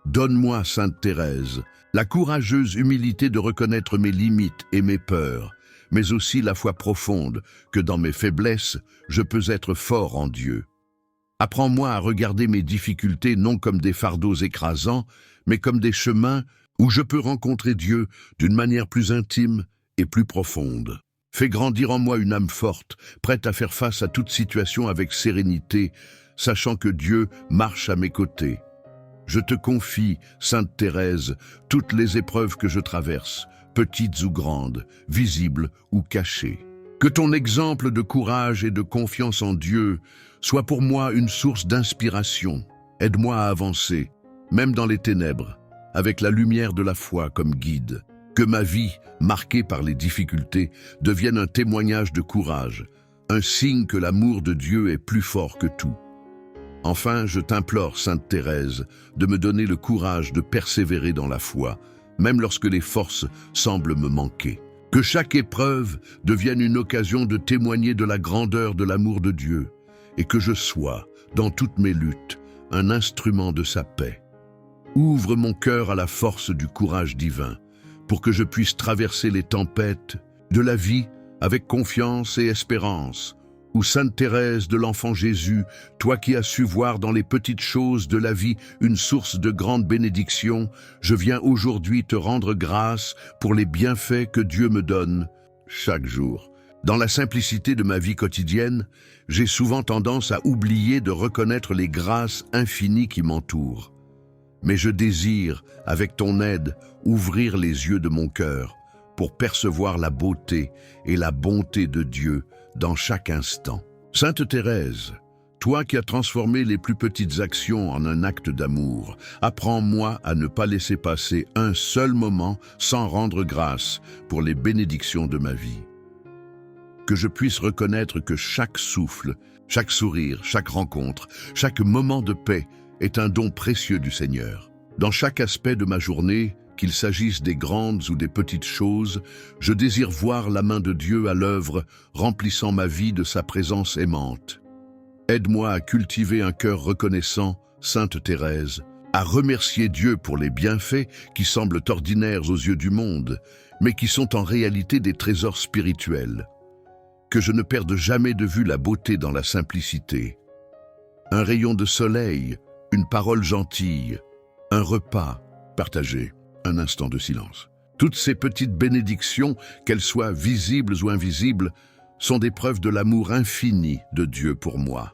Donne-moi, Sainte Thérèse, la courageuse humilité de reconnaître mes limites et mes peurs, mais aussi la foi profonde que dans mes faiblesses, je peux être fort en Dieu. Apprends-moi à regarder mes difficultés non comme des fardeaux écrasants, mais comme des chemins où je peux rencontrer Dieu d'une manière plus intime et plus profonde. Fais grandir en moi une âme forte, prête à faire face à toute situation avec sérénité, sachant que Dieu marche à mes côtés. Je te confie, Sainte Thérèse, toutes les épreuves que je traverse, petites ou grandes, visibles ou cachées. Que ton exemple de courage et de confiance en Dieu soit pour moi une source d'inspiration. Aide-moi à avancer, même dans les ténèbres, avec la lumière de la foi comme guide. Que ma vie, marquée par les difficultés, devienne un témoignage de courage, un signe que l'amour de Dieu est plus fort que tout. Enfin, je t'implore, Sainte Thérèse, de me donner le courage de persévérer dans la foi, même lorsque les forces semblent me manquer. Que chaque épreuve devienne une occasion de témoigner de la grandeur de l'amour de Dieu, et que je sois, dans toutes mes luttes, un instrument de sa paix. Ouvre mon cœur à la force du courage divin, pour que je puisse traverser les tempêtes de la vie avec confiance et espérance. Ou Sainte Thérèse de l'Enfant Jésus, toi qui as su voir dans les petites choses de la vie une source de grande bénédiction, je viens aujourd'hui te rendre grâce pour les bienfaits que Dieu me donne chaque jour. Dans la simplicité de ma vie quotidienne, j'ai souvent tendance à oublier de reconnaître les grâces infinies qui m'entourent. Mais je désire, avec ton aide, ouvrir les yeux de mon cœur pour percevoir la beauté et la bonté de Dieu dans chaque instant. Sainte Thérèse, toi qui as transformé les plus petites actions en un acte d'amour, apprends-moi à ne pas laisser passer un seul moment sans rendre grâce pour les bénédictions de ma vie. Que je puisse reconnaître que chaque souffle, chaque sourire, chaque rencontre, chaque moment de paix est un don précieux du Seigneur. Dans chaque aspect de ma journée, qu'il s'agisse des grandes ou des petites choses, je désire voir la main de Dieu à l'œuvre, remplissant ma vie de sa présence aimante. Aide-moi à cultiver un cœur reconnaissant, Sainte Thérèse, à remercier Dieu pour les bienfaits qui semblent ordinaires aux yeux du monde, mais qui sont en réalité des trésors spirituels. Que je ne perde jamais de vue la beauté dans la simplicité. Un rayon de soleil, une parole gentille, un repas partagé. Un instant de silence. Toutes ces petites bénédictions, qu'elles soient visibles ou invisibles, sont des preuves de l'amour infini de Dieu pour moi.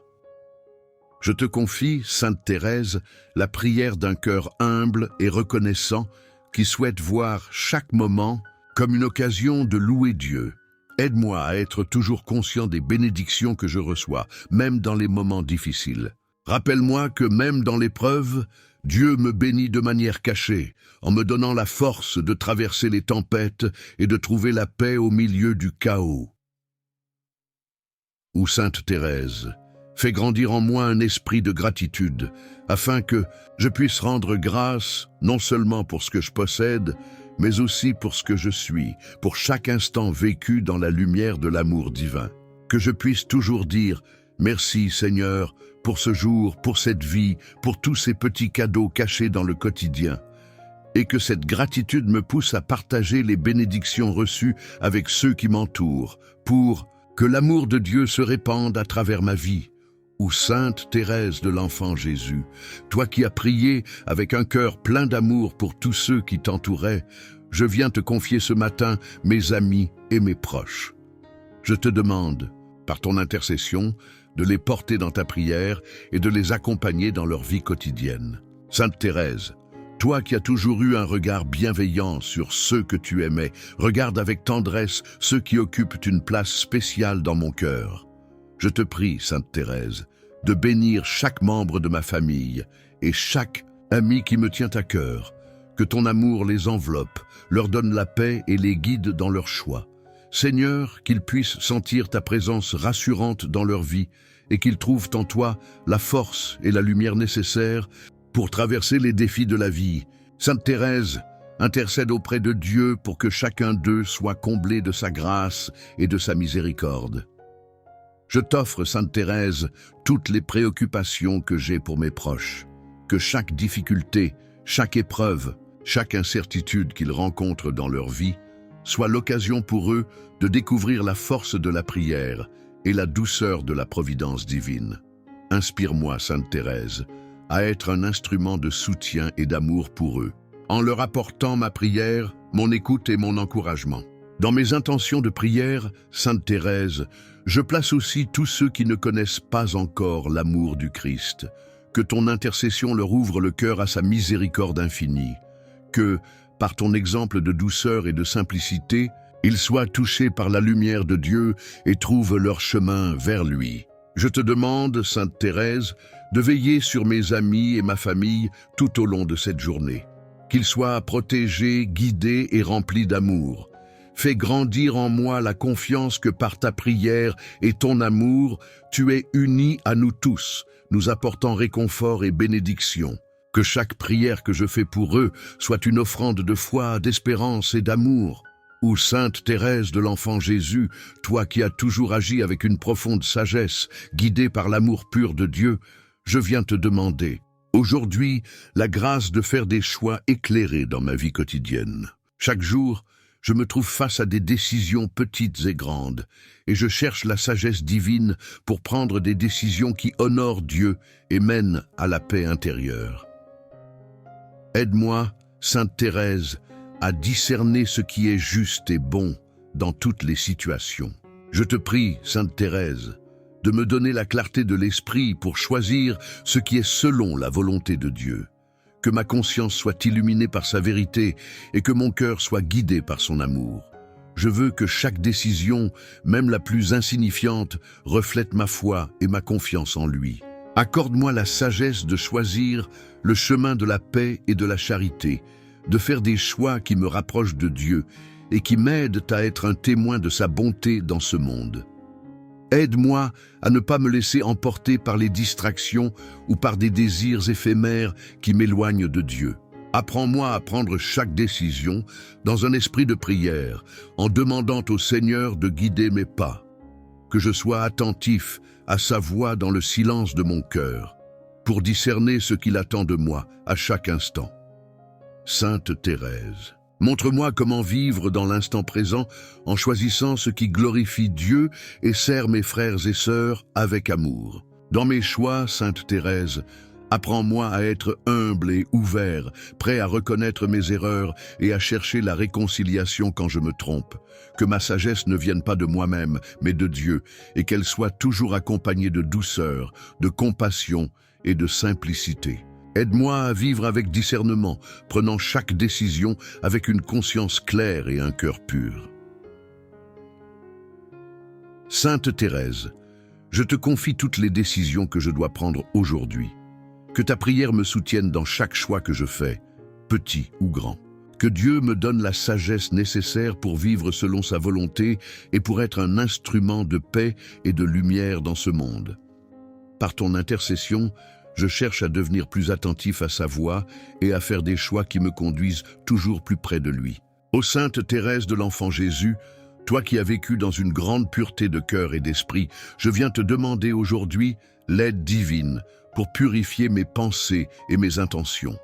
Je te confie, Sainte Thérèse, la prière d'un cœur humble et reconnaissant qui souhaite voir chaque moment comme une occasion de louer Dieu. Aide-moi à être toujours conscient des bénédictions que je reçois, même dans les moments difficiles. Rappelle-moi que même dans l'épreuve, Dieu me bénit de manière cachée, en me donnant la force de traverser les tempêtes et de trouver la paix au milieu du chaos. Ou Sainte Thérèse, fais grandir en moi un esprit de gratitude, afin que je puisse rendre grâce non seulement pour ce que je possède, mais aussi pour ce que je suis, pour chaque instant vécu dans la lumière de l'amour divin. Que je puisse toujours dire « Merci Seigneur », pour ce jour, pour cette vie, pour tous ces petits cadeaux cachés dans le quotidien. Et que cette gratitude me pousse à partager les bénédictions reçues avec ceux qui m'entourent, pour que l'amour de Dieu se répande à travers ma vie. Ou Sainte Thérèse de l'Enfant Jésus, toi qui as prié avec un cœur plein d'amour pour tous ceux qui t'entouraient, je viens te confier ce matin mes amis et mes proches. Je te demande, par ton intercession, de les porter dans ta prière et de les accompagner dans leur vie quotidienne. Sainte Thérèse, Toi qui as toujours eu un regard bienveillant sur ceux que tu aimais, regarde avec tendresse ceux qui occupent une place spéciale dans mon cœur. Je te prie, Sainte Thérèse, de bénir chaque membre de ma famille et chaque ami qui me tient à cœur, que ton amour les enveloppe, leur donne la paix et les guide dans leurs choix. Seigneur, qu'ils puissent sentir ta présence rassurante dans leur vie et qu'ils trouvent en toi la force et la lumière nécessaires pour traverser les défis de la vie. Sainte Thérèse, intercède auprès de Dieu pour que chacun d'eux soit comblé de sa grâce et de sa miséricorde. Je t'offre, Sainte Thérèse, toutes les préoccupations que j'ai pour mes proches. Que chaque difficulté, chaque épreuve, chaque incertitude qu'ils rencontrent dans leur vie soit l'occasion pour eux de découvrir la force de la prière et la douceur de la providence divine. Inspire-moi, Sainte Thérèse, à être un instrument de soutien et d'amour pour eux, en leur apportant ma prière, mon écoute et mon encouragement. Dans mes intentions de prière, Sainte Thérèse, je place aussi tous ceux qui ne connaissent pas encore l'amour du Christ. Que ton intercession leur ouvre le cœur à sa miséricorde infinie. Que, par ton exemple de douceur et de simplicité, ils soient touchés par la lumière de Dieu et trouvent leur chemin vers lui. Je te demande, Sainte Thérèse, de veiller sur mes amis et ma famille tout au long de cette journée. Qu'ils soient protégés, guidés et remplis d'amour. Fais grandir en moi la confiance que par ta prière et ton amour, tu es uni à nous tous, nous apportant réconfort et bénédiction. Que chaque prière que je fais pour eux soit une offrande de foi, d'espérance et d'amour. Ô Sainte Thérèse de l'Enfant Jésus, toi qui as toujours agi avec une profonde sagesse, guidée par l'amour pur de Dieu, je viens te demander, aujourd'hui, la grâce de faire des choix éclairés dans ma vie quotidienne. Chaque jour, je me trouve face à des décisions petites et grandes, et je cherche la sagesse divine pour prendre des décisions qui honorent Dieu et mènent à la paix intérieure. Aide-moi, Sainte Thérèse, à discerner ce qui est juste et bon dans toutes les situations. Je te prie, Sainte Thérèse, de me donner la clarté de l'esprit pour choisir ce qui est selon la volonté de Dieu. Que ma conscience soit illuminée par sa vérité et que mon cœur soit guidé par son amour. Je veux que chaque décision, même la plus insignifiante, reflète ma foi et ma confiance en lui. Accorde-moi la sagesse de choisir le chemin de la paix et de la charité, de faire des choix qui me rapprochent de Dieu et qui m'aident à être un témoin de sa bonté dans ce monde. Aide-moi à ne pas me laisser emporter par les distractions ou par des désirs éphémères qui m'éloignent de Dieu. Apprends-moi à prendre chaque décision dans un esprit de prière, en demandant au Seigneur de guider mes pas. Que je sois attentif à sa voix dans le silence de mon cœur, pour discerner ce qu'il attend de moi à chaque instant. Sainte Thérèse, montre-moi comment vivre dans l'instant présent en choisissant ce qui glorifie Dieu et sert mes frères et sœurs avec amour. Dans mes choix, Sainte Thérèse, apprends-moi à être humble et ouvert, prêt à reconnaître mes erreurs et à chercher la réconciliation quand je me trompe. Que ma sagesse ne vienne pas de moi-même, mais de Dieu, et qu'elle soit toujours accompagnée de douceur, de compassion et de simplicité. Aide-moi à vivre avec discernement, prenant chaque décision avec une conscience claire et un cœur pur. Sainte Thérèse, je te confie toutes les décisions que je dois prendre aujourd'hui. Que ta prière me soutienne dans chaque choix que je fais, petit ou grand. Que Dieu me donne la sagesse nécessaire pour vivre selon sa volonté et pour être un instrument de paix et de lumière dans ce monde. Par ton intercession, je cherche à devenir plus attentif à sa voix et à faire des choix qui me conduisent toujours plus près de lui. Ô Sainte Thérèse de l'Enfant Jésus, toi qui as vécu dans une grande pureté de cœur et d'esprit, je viens te demander aujourd'hui l'aide divine pour purifier mes pensées et mes intentions.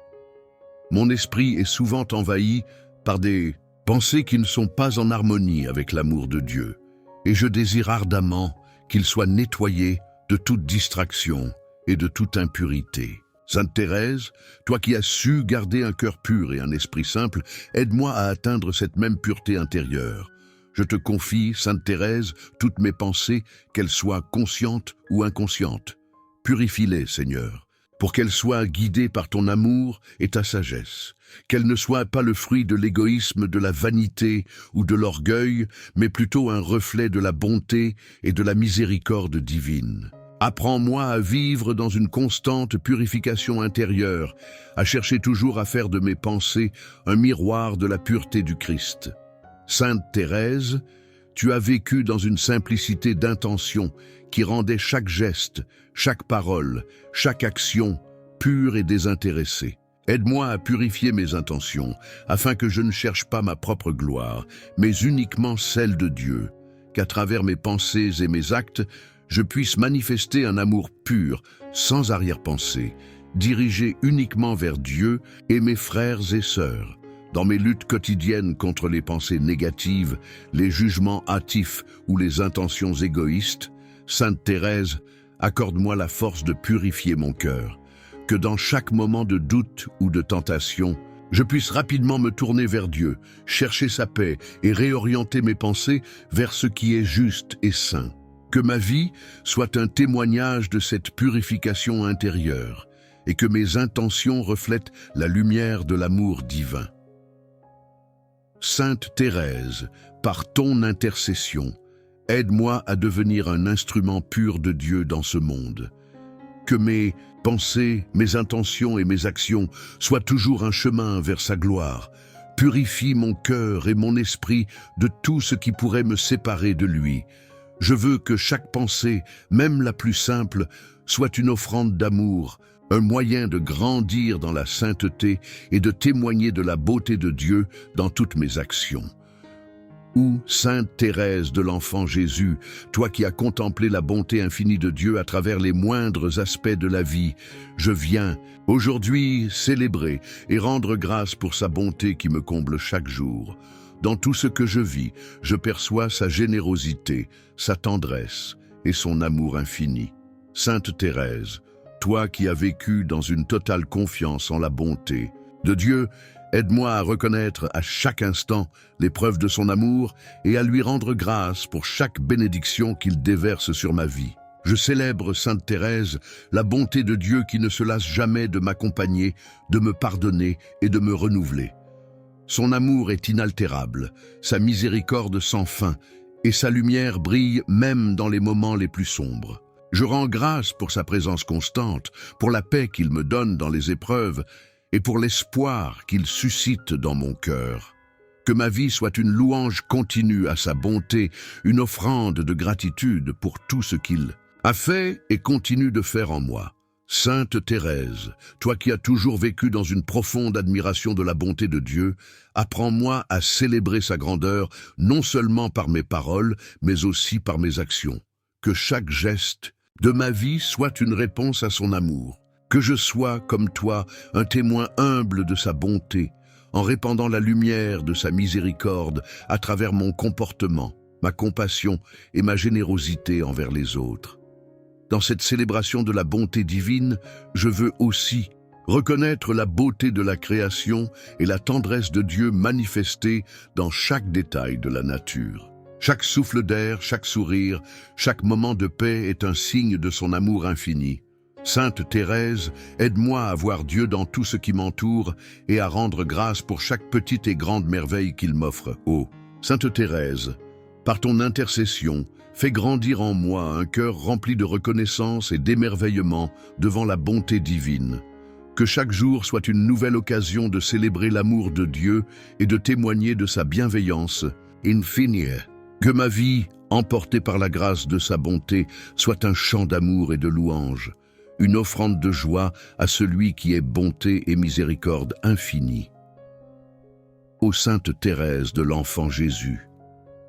Mon esprit est souvent envahi par des pensées qui ne sont pas en harmonie avec l'amour de Dieu, et je désire ardemment qu'il soit nettoyé de toute distraction et de toute impurité. Sainte Thérèse, toi qui as su garder un cœur pur et un esprit simple, aide-moi à atteindre cette même pureté intérieure. Je te confie, Sainte Thérèse, toutes mes pensées, qu'elles soient conscientes ou inconscientes. Purifie-les, Seigneur, pour qu'elle soit guidée par ton amour et ta sagesse, qu'elle ne soit pas le fruit de l'égoïsme, de la vanité ou de l'orgueil, mais plutôt un reflet de la bonté et de la miséricorde divine. Apprends-moi à vivre dans une constante purification intérieure, à chercher toujours à faire de mes pensées un miroir de la pureté du Christ. Sainte Thérèse, tu as vécu dans une simplicité d'intention qui rendait chaque geste, chaque parole, chaque action pure et désintéressée. Aide-moi à purifier mes intentions, afin que je ne cherche pas ma propre gloire, mais uniquement celle de Dieu, qu'à travers mes pensées et mes actes, je puisse manifester un amour pur, sans arrière-pensée, dirigé uniquement vers Dieu et mes frères et sœurs. Dans mes luttes quotidiennes contre les pensées négatives, les jugements hâtifs ou les intentions égoïstes, Sainte Thérèse, accorde-moi la force de purifier mon cœur, que dans chaque moment de doute ou de tentation, je puisse rapidement me tourner vers Dieu, chercher sa paix et réorienter mes pensées vers ce qui est juste et saint. Que ma vie soit un témoignage de cette purification intérieure et que mes intentions reflètent la lumière de l'amour divin. Sainte Thérèse, par ton intercession, aide-moi à devenir un instrument pur de Dieu dans ce monde. Que mes pensées, mes intentions et mes actions soient toujours un chemin vers sa gloire. Purifie mon cœur et mon esprit de tout ce qui pourrait me séparer de lui. Je veux que chaque pensée, même la plus simple, soit une offrande d'amour, un moyen de grandir dans la sainteté et de témoigner de la beauté de Dieu dans toutes mes actions. Ô Sainte Thérèse de l'Enfant Jésus, toi qui as contemplé la bonté infinie de Dieu à travers les moindres aspects de la vie, je viens aujourd'hui célébrer et rendre grâce pour sa bonté qui me comble chaque jour. Dans tout ce que je vis, je perçois sa générosité, sa tendresse et son amour infini. Sainte Thérèse, toi qui as vécu dans une totale confiance en la bonté de Dieu, aide-moi à reconnaître à chaque instant les preuves de son amour et à lui rendre grâce pour chaque bénédiction qu'il déverse sur ma vie. Je célèbre, Sainte Thérèse, la bonté de Dieu qui ne se lasse jamais de m'accompagner, de me pardonner et de me renouveler. Son amour est inaltérable, sa miséricorde sans fin, et sa lumière brille même dans les moments les plus sombres. Je rends grâce pour sa présence constante, pour la paix qu'il me donne dans les épreuves, et pour l'espoir qu'il suscite dans mon cœur. Que ma vie soit une louange continue à sa bonté, une offrande de gratitude pour tout ce qu'il a fait et continue de faire en moi. Sainte Thérèse, toi qui as toujours vécu dans une profonde admiration de la bonté de Dieu, apprends-moi à célébrer sa grandeur non seulement par mes paroles, mais aussi par mes actions. Que chaque geste de ma vie soit une réponse à son amour. Que je sois, comme toi, un témoin humble de sa bonté, en répandant la lumière de sa miséricorde à travers mon comportement, ma compassion et ma générosité envers les autres. Dans cette célébration de la bonté divine, je veux aussi reconnaître la beauté de la création et la tendresse de Dieu manifestée dans chaque détail de la nature. Chaque souffle d'air, chaque sourire, chaque moment de paix est un signe de son amour infini. Sainte Thérèse, aide-moi à voir Dieu dans tout ce qui m'entoure et à rendre grâce pour chaque petite et grande merveille qu'il m'offre. Ô Sainte Thérèse, par ton intercession, fais grandir en moi un cœur rempli de reconnaissance et d'émerveillement devant la bonté divine. Que chaque jour soit une nouvelle occasion de célébrer l'amour de Dieu et de témoigner de sa bienveillance infinie. Que ma vie, emportée par la grâce de sa bonté, soit un chant d'amour et de louange, une offrande de joie à celui qui est bonté et miséricorde infinie. Ô Sainte Thérèse de l'Enfant Jésus,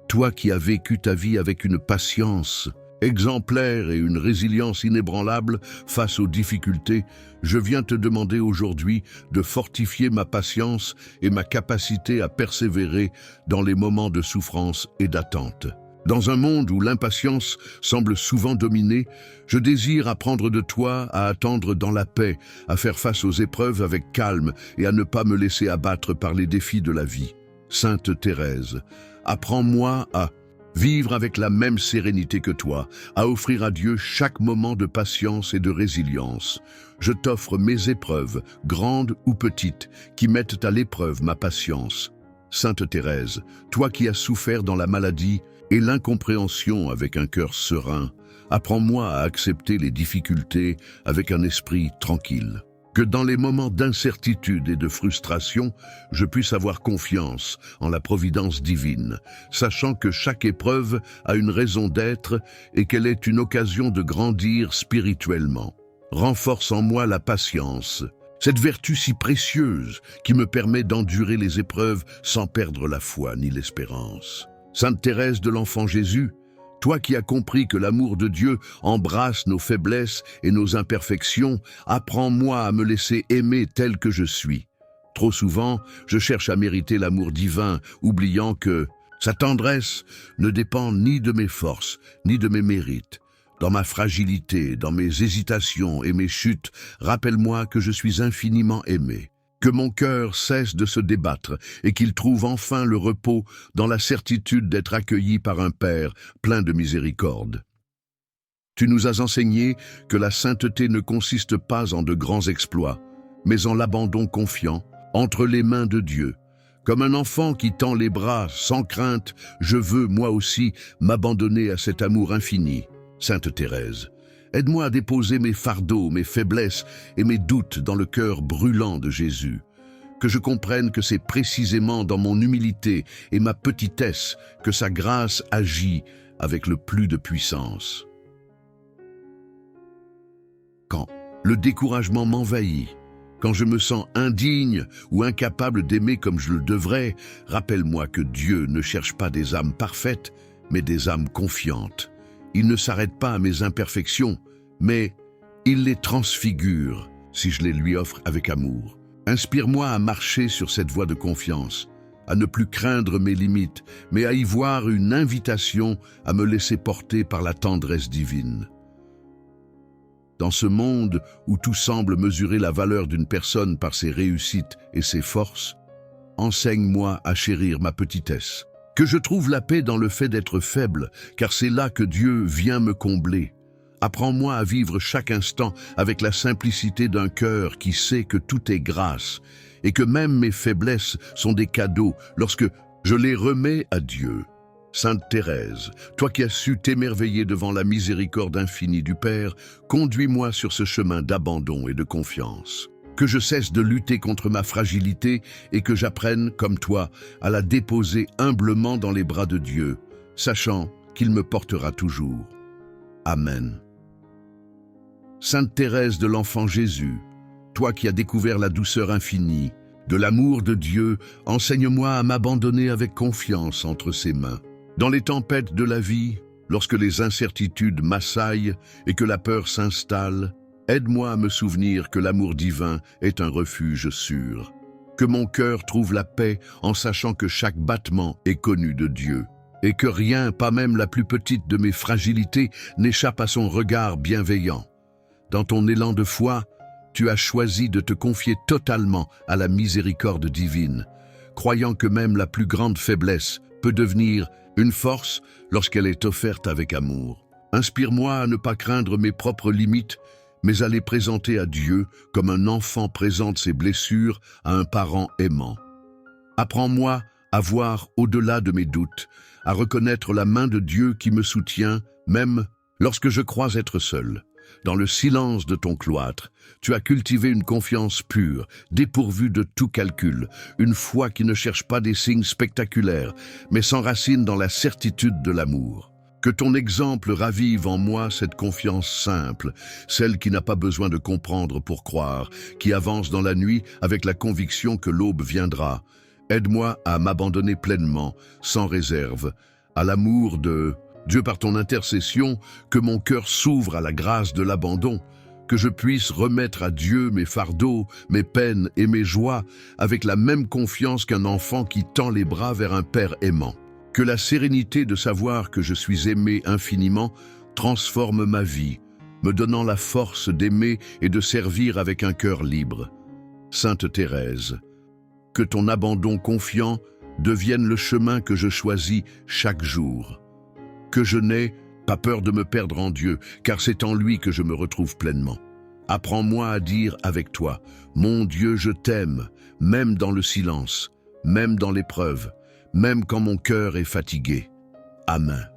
toi qui as vécu ta vie avec une patience exemplaire et une résilience inébranlable face aux difficultés, je viens te demander aujourd'hui de fortifier ma patience et ma capacité à persévérer dans les moments de souffrance et d'attente. Dans un monde où l'impatience semble souvent dominer, je désire apprendre de toi à attendre dans la paix, à faire face aux épreuves avec calme et à ne pas me laisser abattre par les défis de la vie. Sainte Thérèse, apprends-moi à vivre avec la même sérénité que toi, à offrir à Dieu chaque moment de patience et de résilience. Je t'offre mes épreuves, grandes ou petites, qui mettent à l'épreuve ma patience. Sainte Thérèse, toi qui as souffert dans la maladie et l'incompréhension avec un cœur serein, apprends-moi à accepter les difficultés avec un esprit tranquille. Que dans les moments d'incertitude et de frustration, je puisse avoir confiance en la providence divine, sachant que chaque épreuve a une raison d'être et qu'elle est une occasion de grandir spirituellement. Renforce en moi la patience, cette vertu si précieuse qui me permet d'endurer les épreuves sans perdre la foi ni l'espérance. Sainte Thérèse de l'Enfant Jésus, toi qui as compris que l'amour de Dieu embrasse nos faiblesses et nos imperfections, apprends-moi à me laisser aimer tel que je suis. Trop souvent, je cherche à mériter l'amour divin, oubliant que sa tendresse ne dépend ni de mes forces, ni de mes mérites. Dans ma fragilité, dans mes hésitations et mes chutes, rappelle-moi que je suis infiniment aimé. Que mon cœur cesse de se débattre et qu'il trouve enfin le repos dans la certitude d'être accueilli par un Père plein de miséricorde. Tu nous as enseigné que la sainteté ne consiste pas en de grands exploits, mais en l'abandon confiant entre les mains de Dieu. Comme un enfant qui tend les bras sans crainte, je veux, moi aussi, m'abandonner à cet amour infini. Sainte Thérèse, aide-moi à déposer mes fardeaux, mes faiblesses et mes doutes dans le cœur brûlant de Jésus. Que je comprenne que c'est précisément dans mon humilité et ma petitesse que sa grâce agit avec le plus de puissance. Quand le découragement m'envahit, quand je me sens indigne ou incapable d'aimer comme je le devrais, rappelle-moi que Dieu ne cherche pas des âmes parfaites, mais des âmes confiantes. Il ne s'arrête pas à mes imperfections, mais il les transfigure si je les lui offre avec amour. Inspire-moi à marcher sur cette voie de confiance, à ne plus craindre mes limites, mais à y voir une invitation à me laisser porter par la tendresse divine. Dans ce monde où tout semble mesurer la valeur d'une personne par ses réussites et ses forces, enseigne-moi à chérir ma petitesse. Que je trouve la paix dans le fait d'être faible, car c'est là que Dieu vient me combler. Apprends-moi à vivre chaque instant avec la simplicité d'un cœur qui sait que tout est grâce et que même mes faiblesses sont des cadeaux lorsque je les remets à Dieu. Sainte Thérèse, toi qui as su t'émerveiller devant la miséricorde infinie du Père, conduis-moi sur ce chemin d'abandon et de confiance. Que je cesse de lutter contre ma fragilité et que j'apprenne, comme toi, à la déposer humblement dans les bras de Dieu, sachant qu'il me portera toujours. Amen. Sainte Thérèse de l'Enfant Jésus, toi qui as découvert la douceur infinie, de l'amour de Dieu, enseigne-moi à m'abandonner avec confiance entre ses mains. Dans les tempêtes de la vie, lorsque les incertitudes m'assaillent et que la peur s'installe, aide-moi à me souvenir que l'amour divin est un refuge sûr. Que mon cœur trouve la paix en sachant que chaque battement est connu de Dieu. Et que rien, pas même la plus petite de mes fragilités, n'échappe à son regard bienveillant. Dans ton élan de foi, tu as choisi de te confier totalement à la miséricorde divine, croyant que même la plus grande faiblesse peut devenir une force lorsqu'elle est offerte avec amour. Inspire-moi à ne pas craindre mes propres limites, mais à les présenter à Dieu comme un enfant présente ses blessures à un parent aimant. Apprends-moi à voir au-delà de mes doutes, à reconnaître la main de Dieu qui me soutient, même lorsque je crois être seul. Dans le silence de ton cloître, tu as cultivé une confiance pure, dépourvue de tout calcul, une foi qui ne cherche pas des signes spectaculaires, mais s'enracine dans la certitude de l'amour. Que ton exemple ravive en moi cette confiance simple, celle qui n'a pas besoin de comprendre pour croire, qui avance dans la nuit avec la conviction que l'aube viendra. Aide-moi à m'abandonner pleinement, sans réserve, à l'amour de Dieu par ton intercession, que mon cœur s'ouvre à la grâce de l'abandon, que je puisse remettre à Dieu mes fardeaux, mes peines et mes joies avec la même confiance qu'un enfant qui tend les bras vers un Père aimant. Que la sérénité de savoir que je suis aimé infiniment transforme ma vie, me donnant la force d'aimer et de servir avec un cœur libre. Sainte Thérèse, que ton abandon confiant devienne le chemin que je choisis chaque jour. que je n'aie pas peur de me perdre en Dieu, car c'est en lui que je me retrouve pleinement. Apprends-moi à dire avec toi, mon Dieu, je t'aime, même dans le silence, même dans l'épreuve, même quand mon cœur est fatigué. Amen.